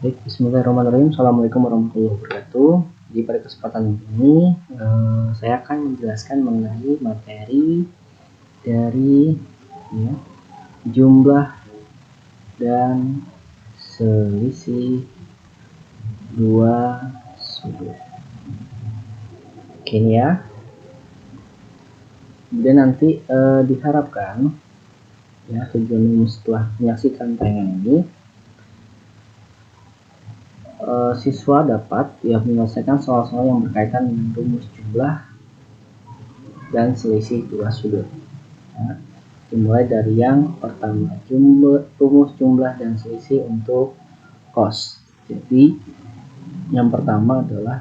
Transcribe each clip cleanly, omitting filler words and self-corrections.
Baik, bismillahirrahmanirrahim. Assalamualaikum warahmatullahi wabarakatuh. Di pada kesempatan ini saya akan menjelaskan mengenai materi dari jumlah dan selisih dua sudut. Oke ya. Dan nanti diharapkan ya, tujuan setelah menyaksikan tayangan ini siswa dapat menyelesaikan soal-soal yang berkaitan dengan rumus jumlah dan selisih dua sudut. Ya, dimulai dari yang pertama, rumus jumlah dan selisih untuk cos. Jadi yang pertama adalah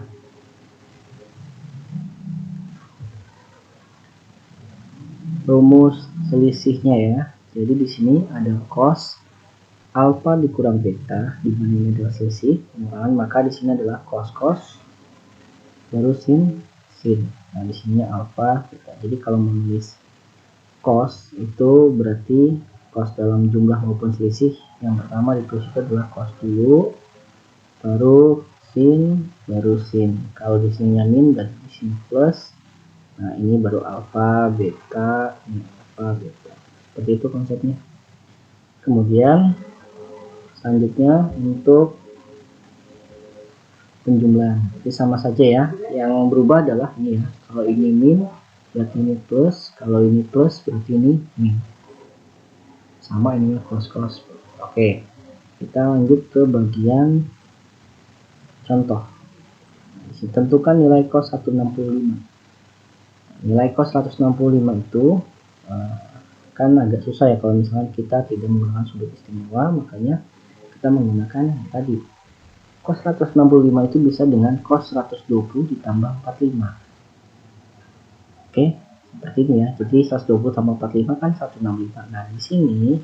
rumus selisihnya ya. Jadi di sini ada cos alfa dikurang beta, di mana ini adalah selisih pengurangan, maka di sini adalah cos baru sin. Nah di sini alfa beta. Jadi kalau menulis cos itu berarti cos dalam jumlah maupun selisih, yang pertama ditulis itu adalah cos dulu, baru sin, baru sin. Kalau di sini min dan di sini plus, nah ini baru alfa beta, ini alfa beta. Seperti itu konsepnya. Kemudian selanjutnya untuk penjumlahan, jadi sama saja ya. Yang berubah adalah ini ya. Kalau ini min berarti ini plus, kalau ini plus berarti ini min. Sama ini cos. Oke, kita lanjut ke bagian contoh. Tentukan nilai cos 165. Nilai cos 165 itu kan agak susah ya kalau misalnya kita tidak menggunakan sudut istimewa, makanya kita menggunakan yang tadi. Cos 165 itu bisa dengan cos 120 ditambah 45. Oke, seperti ini ya. Jadi 120 tambah 45 kan 165. Nah, di sini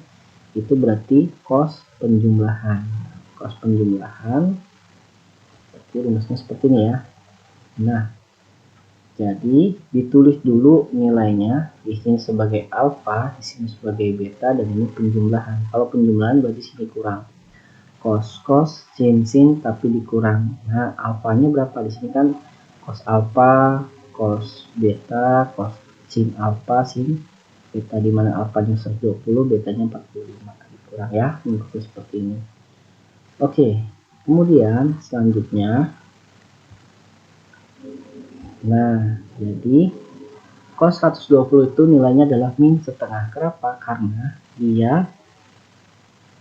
itu berarti cos penjumlahan. Cos penjumlahan berarti rumusnya seperti ini ya. Nah, jadi ditulis dulu nilainya, di sini sebagai alfa, di sini sebagai beta, dan ini penjumlahan. Kalau penjumlahan berarti sini kurang. Cos sin tapi dikurang. Nah, alfanya berapa? Di sini kan cos alfa, cos beta, cos sin alfa, sin beta, di mana alfanya 120, betanya 45. Dikurang ya, mengikuti seperti ini. Oke, kemudian selanjutnya, nah jadi cos 120 itu nilainya adalah min setengah. Kenapa? Karena dia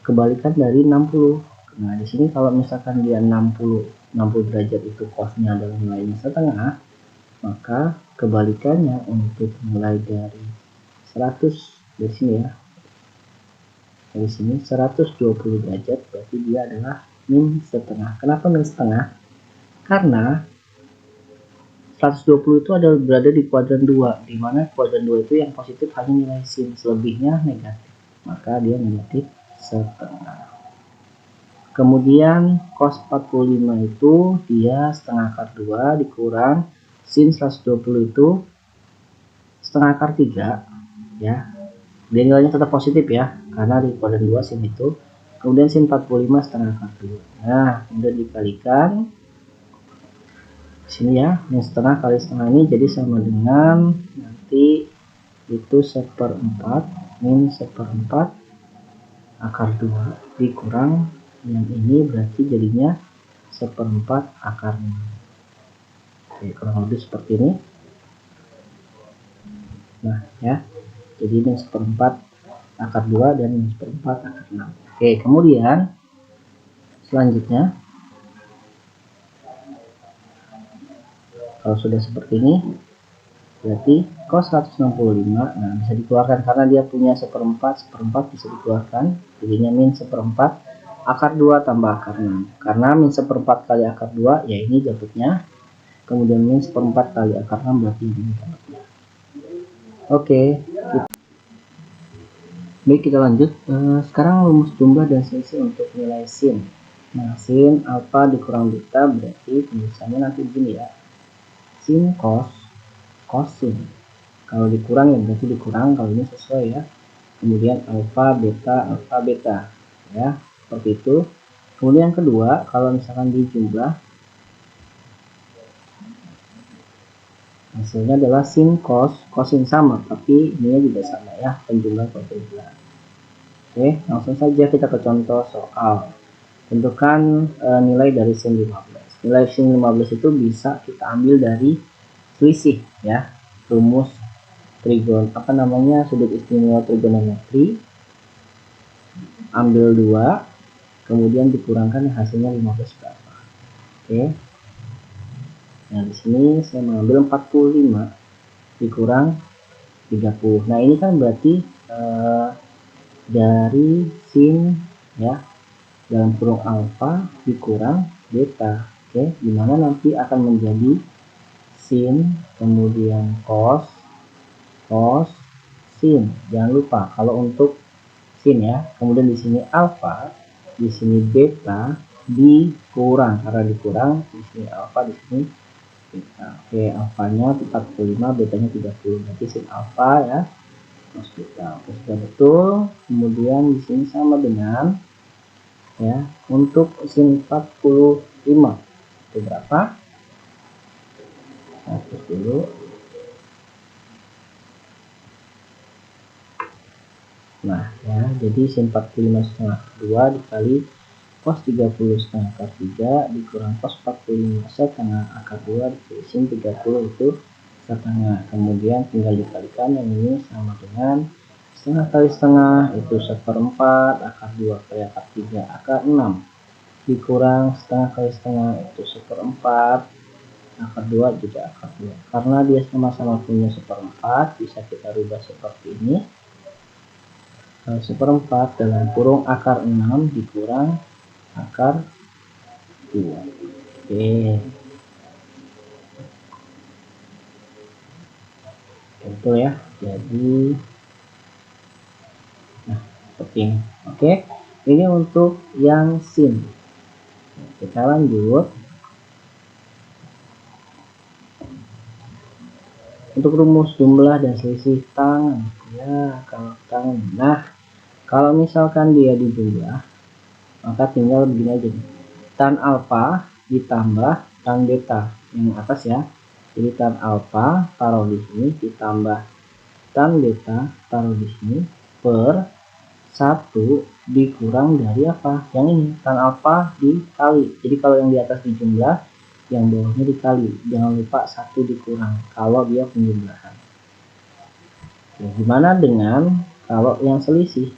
kebalikan dari 60. Nah di sini kalau misalkan dia 60 derajat itu cosnya adalah nilainya setengah, maka kebalikannya untuk nilai dari 100 dari sini ya, dari sini 120 derajat berarti dia adalah min setengah. Kenapa min setengah? Karena 120 itu adalah berada di kuadran 2, di mana kuadran 2 itu yang positif hanya nilai sin, selebihnya negatif, maka dia negatif setengah. Kemudian cos 45 itu dia setengah akar 2 dikurang sin 120 itu setengah akar 3 ya. Dia nilainya tetap positif ya, karena di kuadran 2 sin itu. Kemudian sin 45 setengah akar 2. Nah, kemudian dikalikan sini ya, min setengah kali setengah ini jadi sama dengan nanti itu 1/4 min 1/4 akar 2 dikurang yang ini berarti jadinya 1/4 akar 6. Oke, kurang lebih seperti ini. Nah ya, jadi ini 1/4 akar 2 dan min 1/4 akar 6. Oke, kemudian selanjutnya kalau sudah seperti ini berarti cos 165, nah bisa dikeluarkan karena dia punya 1/4 bisa dikeluarkan, jadinya min 1/4 akar 2 tambah akar 6. Karena min 1/4 kali akar 2 ya ini dapatnya, kemudian min 1/4 kali akar 6 berarti ini dapatnya. Oke, baik, kita lanjut. Sekarang rumus jumlah dan selisih untuk nilai sin. Nah, sin alfa dikurang beta berarti tulisannya nanti begini ya, sin cos sin. Kalau dikurang ya berarti dikurang, kalau ini sesuai ya. Kemudian alfa beta ya, seperti itu. Kemudian yang kedua, kalau misalkan dijumlah, hasilnya adalah sin cos, kosin sama, tapi ininya juga sama ya, penjumlahan penjumlahan. Oke, langsung saja kita ke contoh soal. Tentukan nilai dari sin 15. Nilai sin 15 itu bisa kita ambil dari selisih ya, rumus sudut istimewa trigonometri, ambil 2, kemudian dikurangkan hasilnya 15 berapa. Oke. Nah, di sini saya mengambil 45 dikurang 30. Nah, ini kan berarti dari sin ya dalam kurung alfa dikurang beta. Oke, dimana nanti akan menjadi sin kemudian cos sin. Jangan lupa kalau untuk sin ya, kemudian di sini alfa, di sini beta dikurang, karena dikurang di sini alfa, di sini beta. Oke, alfanya 45, betanya 30, berarti sin alfa ya cos beta. Oke, sudah betul. Kemudian di sini sama dengan ya, untuk sin 45 itu berapa? Nah, terus dulu. Nah ya, jadi sin 45 setengah 2 dikali cos 30 setengah akar 3 dikurang cos 45 setengah akar 2 dikali sin 30 itu setengah. Kemudian tinggal dikalikan, yang ini sama dengan setengah kali setengah itu 1/4 akar 2 kali akar 3 akar 6 dikurang setengah kali setengah itu 1/4 akar 2 juga akar 2. Karena dia sama-sama punya 1/4, bisa kita rubah seperti ini. 1/4 dalam kurung akar 6 dikurang akar 2. Oke. Betul ya. Jadi nah, seperti ini. Oke. Ini untuk yang sin. Kita lanjut. Untuk rumus jumlah dan selisih tangan. Ya, kalau tangan. Nah, kalau misalkan dia dijumlah, maka tinggal begini aja nih. Tan alfa ditambah tan beta yang atas ya. Jadi tan alfa taruh di sini ditambah tan beta taruh di sini per 1 dikurang dari apa? Yang ini tan alfa dikali. Jadi kalau yang di atas dijumlah, yang bawahnya dikali. Jangan lupa 1 dikurang kalau dia penjumlahan. Oke, gimana dengan kalau yang selisih?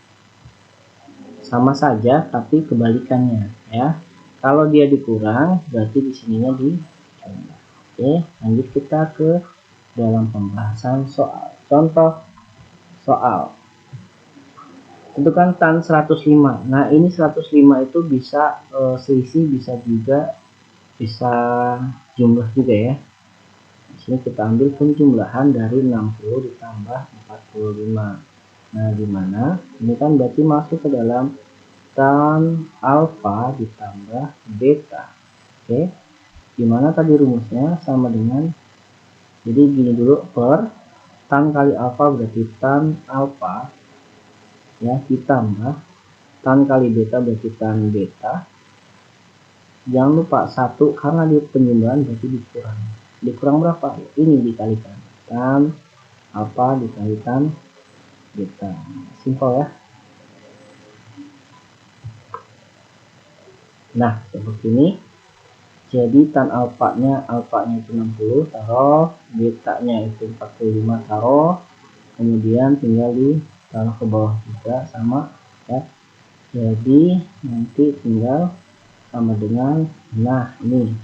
Sama saja tapi kebalikannya ya. Kalau dia dikurang berarti di sininya dijumlah. Oke, lanjut kita ke dalam pembahasan soal. Contoh soal. Tentukan tan 105. Nah, ini 105 itu bisa selisih, bisa juga bisa jumlah juga ya. Di sini kita ambil penjumlahan dari 60 ditambah 45. Nah, dimana ini kan berarti masuk ke dalam tan alfa ditambah beta. Oke, dimana tadi rumusnya sama dengan, jadi gini dulu, per tan kali alfa berarti tan alfa ya ditambah tan kali beta berarti tan beta. Jangan lupa 1 karena dia penjumlahan berarti dikurang berapa? Ini dikalikan tan alfa dikalikan beta. Simpel ya. Nah, seperti ini. Jadi tan alfanya itu 60 taruh, betanya itu 45 taruh, kemudian tinggal ditaruh ke bawah juga sama ya. Jadi nanti tinggal sama dengan, nah ini.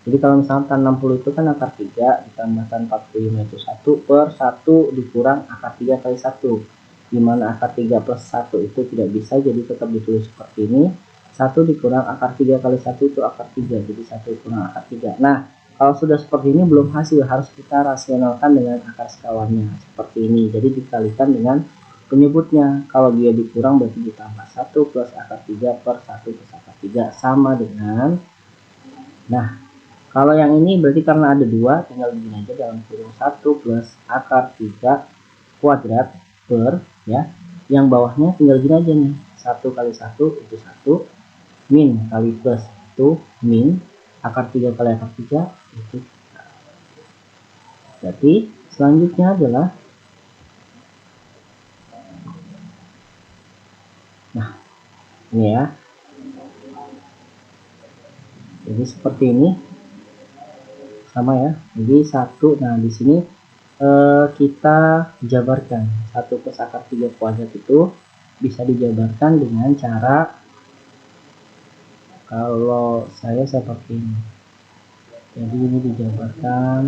Jadi kalau misalnya tan 60 itu kan akar 3 ditambah tan 45 itu 1 per 1 dikurang akar 3 kali 1. Dimana akar 3 plus 1 itu tidak bisa, jadi tetap ditulis seperti ini. 1 dikurang akar 3 kali 1 itu akar 3, jadi 1 kurang akar 3. Nah, kalau sudah seperti ini belum hasil, harus kita rasionalkan dengan akar sekawannya seperti ini. Jadi dikalikan dengan penyebutnya. Kalau dia dikurang berarti ditambah 1 plus akar 3 per 1 plus akar 3 sama dengan, nah kalau yang ini berarti karena ada 2, tinggal begini aja dalam kurung 1 plus akar 3 kuadrat per ya, yang bawahnya tinggal gini aja nih, 1 kali 1 itu 1 min kali plus itu min, akar 3 kali akar 3 itu. Berarti selanjutnya adalah, nah ini ya, jadi seperti ini sama ya. Jadi satu, nah di sini kita jabarkan 1 plus akar 3 kuadrat itu bisa dijabarkan dengan cara, kalau saya pakai ini. Jadi ini dijabarkan,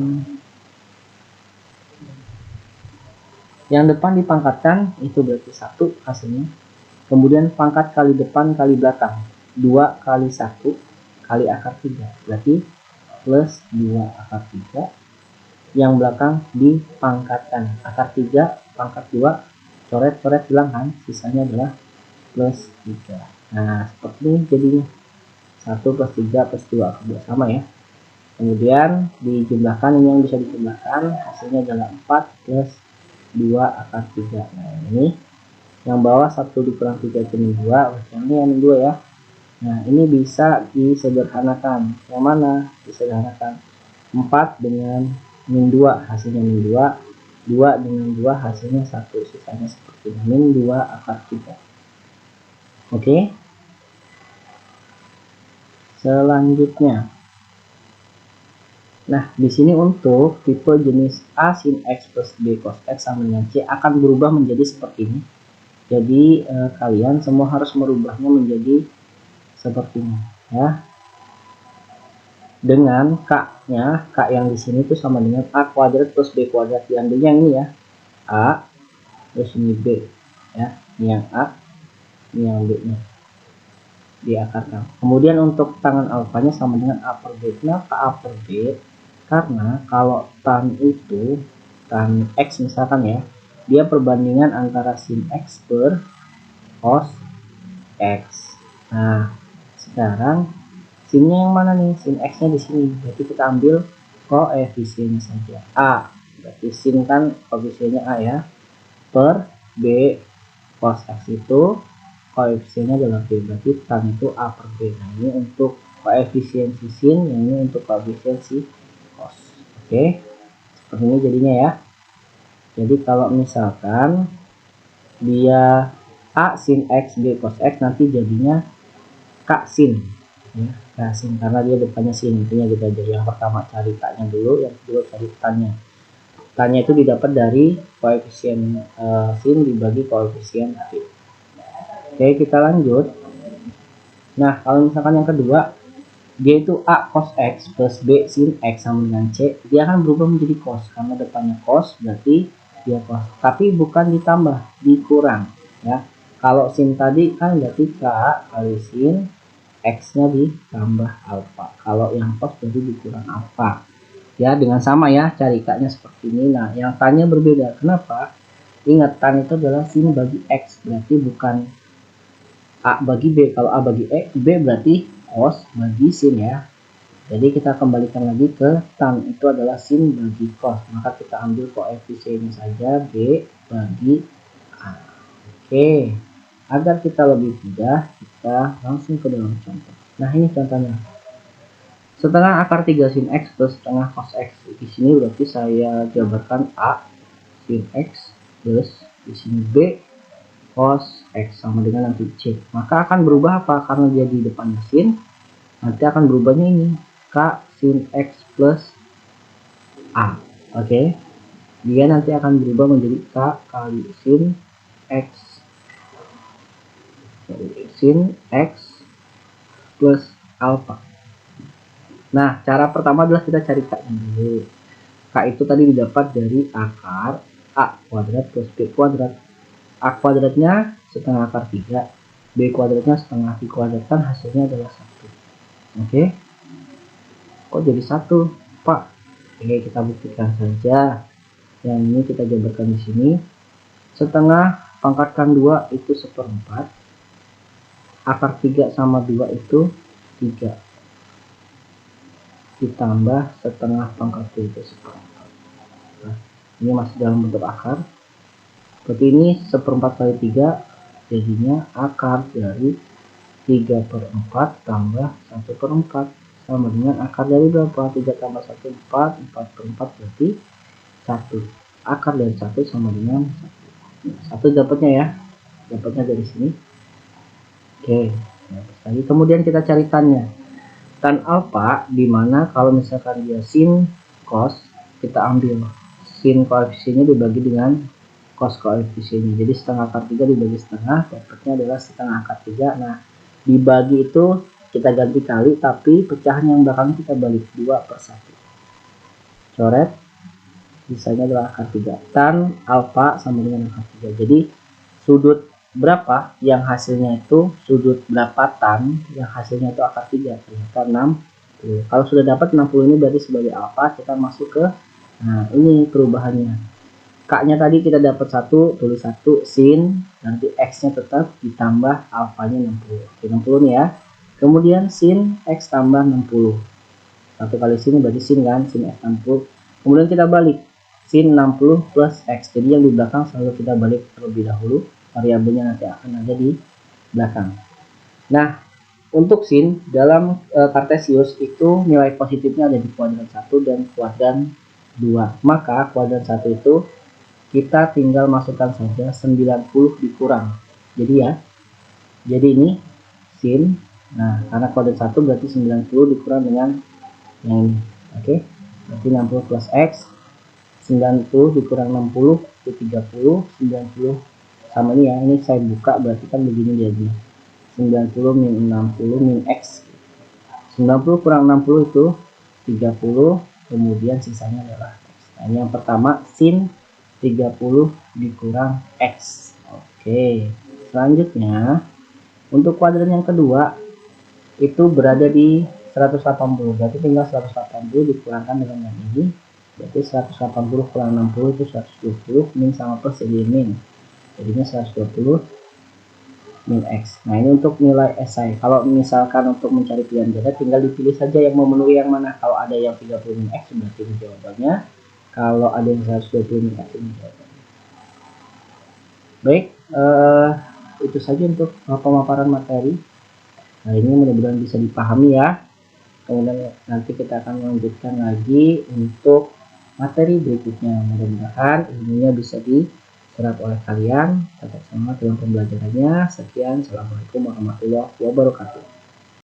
yang depan dipangkatkan itu berarti 1 hasilnya, kemudian pangkat kali depan kali belakang 2 kali 1 kali akar 3 berarti plus 2 akar 3, yang belakang dipangkatkan akar 3 pangkat 2 coret-coret hilang kan, sisanya adalah plus 3. Nah seperti ini jadinya 1 plus 3 plus 2 sama ya. Kemudian dijumlahkan, ini yang bisa dijumlahkan, hasilnya adalah 4 plus 2 akar 3. Nah ini yang bawah 1 dikurang 3 itu min 2, yang ini min 2 ya. Nah ini bisa disederhanakan, yang mana disederhanakan, 4 dengan min 2 hasilnya min 2, 2 dengan 2 hasilnya 1, sisanya seperti ini, min 2 akar 3. Oke, selanjutnya, nah di sini untuk tipe jenis A sin X plus B cos X sama dengan C akan berubah menjadi seperti ini. Jadi kalian semua harus merubahnya menjadi seperti ini ya. Dengan K-nya, K yang di sini itu sama dengan A kuadrat plus B kuadrat, diambilnya ini ya, A terus ini B ya, ini yang A, ini yang B-nya diakarkan. Kemudian untuk tangan alfanya sama dengan A per B. Kenapa A per B? Karena kalau tan itu, tan X misalkan ya, dia perbandingan antara sin X per cos X. Nah sekarang sinnya yang mana nih? Sin X nya di sini, berarti kita ambil koefisiennya saja A, berarti sin kan koefisiennya A ya, per B cos X itu koefisiennya adalah B, berarti tan itu A per B. Nah ini untuk koefisiensi sin, yang ini untuk koefisiensi cos. Oke, seperti ini jadinya ya. Jadi kalau misalkan dia A sin X B cos X, nanti jadinya K sin ya, K sin karena dia depannya sin, intinya gitu aja. Yang pertama cari K-nya dulu, yang kedua cari tan-nya. Tan-nya itu didapat dari koefisien sin dibagi koefisien B. Oke, kita lanjut. Nah kalau misalkan yang kedua, dia itu A cos X plus B sin X sama dengan C, dia akan berubah menjadi cos karena depannya cos, berarti dia cos, tapi bukan ditambah, dikurang ya. Kalau sin tadi kan berarti K kali sin X nya ditambah alfa, kalau yang cos berarti dikurang alfa ya, dengan sama ya, cari K nya seperti ini. Nah yang tan-nya berbeda, kenapa? Ingat, tan itu adalah sin bagi X, berarti bukan A bagi B. Kalau A bagi B berarti cos bagi sin ya. Jadi kita kembalikan lagi ke tan, itu adalah sin bagi cos, maka kita ambil koefisiennya saja B bagi A. Oke, agar kita lebih mudah, kita langsung ke dalam contoh. Nah ini contohnya, setengah akar 3 sin X plus setengah cos X. Di sini berarti saya jabarkan A sin X plus di sini B cos X sama dengan nanti C. Maka akan berubah apa? Karena dia di depannya sin, nanti akan berubahnya ini K sin X plus A. Oke, dia nanti akan berubah menjadi K kali sin X plus alpha. Nah cara pertama adalah kita cari K dulu. K itu tadi didapat dari akar A kuadrat plus B kuadrat. A kuadratnya setengah akar 3, B kuadratnya setengah dikuadratkan, hasilnya adalah 1. Oke, kok jadi 1 Pak? Oke, kita buktikan saja. Yang ini kita jabarkan di sini. Setengah pangkatkan 2 itu 1/4. Akar 3 sama 2 itu 3. Ditambah setengah pangkat 2 itu 1/4. Nah, ini masih dalam bentuk akar. Berarti ini 1/4 kali 3 jadinya akar dari 3/4 tambah 1/4 sama dengan akar dari berapa? 3 tambah 1 4, 4/4 berarti 1. Akar dari 1 sama dengan 1 dapatnya ya, dapatnya dari sini. Oke, lagi kemudian kita cari tannya. Tan alfa dimana kalau misalkan dia sin cos, kita ambil sin koefisiennya dibagi dengan cos koefisiennya. Jadi setengah akar 3 dibagi setengah, dapatnya adalah setengah akar 3. Nah, dibagi itu kita ganti kali, tapi pecahan yang belakang kita balik 2/1. Coret, sisanya adalah akar 3. Tan alfa sama dengan akar 3. Jadi sudut berapa yang hasilnya itu sudut berapa tan yang hasilnya itu akar 3, ternyata 60. Kalau sudah dapat 60 ini berarti sebagai alfa, kita masuk ke, nah ini perubahannya. K-nya tadi kita dapat 1, tulis 1 sin, nanti X-nya tetap ditambah alfanya 60. Oke, 60 nih ya. Kemudian sin X tambah 60. 1 kali sin berarti sin kan, sin X 60. Kemudian kita balik, sin 60 plus X. Jadi yang di belakang selalu kita balik terlebih dahulu. Variabelnya nanti akan ada di belakang. Nah, untuk sin dalam Kartesius itu nilai positifnya ada di kuadran 1 dan kuadran 2. Maka kuadran 1 itu kita tinggal masukkan saja 90 dikurang. Jadi ya, jadi ini sin. Nah, karena kuadran 1 berarti 90 dikurang dengan yang ini. Oke, berarti 60 plus X. 90 dikurang 60 itu 30. 90 sama ini ya, ini saya buka berarti kan begini jadinya. 90 min 60 min X. 90 kurang 60 itu 30, kemudian sisanya adalah X. Nah, ini yang pertama, sin 30 dikurang X. Oke, selanjutnya untuk kuadran yang kedua itu berada di 180, berarti tinggal 180 dikurangkan dengan yang ini, berarti 180 kurang 60 itu 120, min sama plus jadi min, jadinya 120 min X. Nah, ini untuk nilai SI. Kalau misalkan untuk mencari pilihan ganda, tinggal dipilih saja yang memenuhi yang mana. Kalau ada yang 30 min X berarti ini jawabannya, kalau ada yang 120 min X ini jawabannya. Baik, itu saja untuk pemaparan materi. Nah, ini mudah-mudahan bisa dipahami ya. Kemudian nanti kita akan melanjutkan lagi untuk materi berikutnya. Mudah-mudahan ilmunya bisa diserap oleh kalian. Tetap semangat dalam pembelajarannya. Sekian, assalamualaikum warahmatullahi wabarakatuh.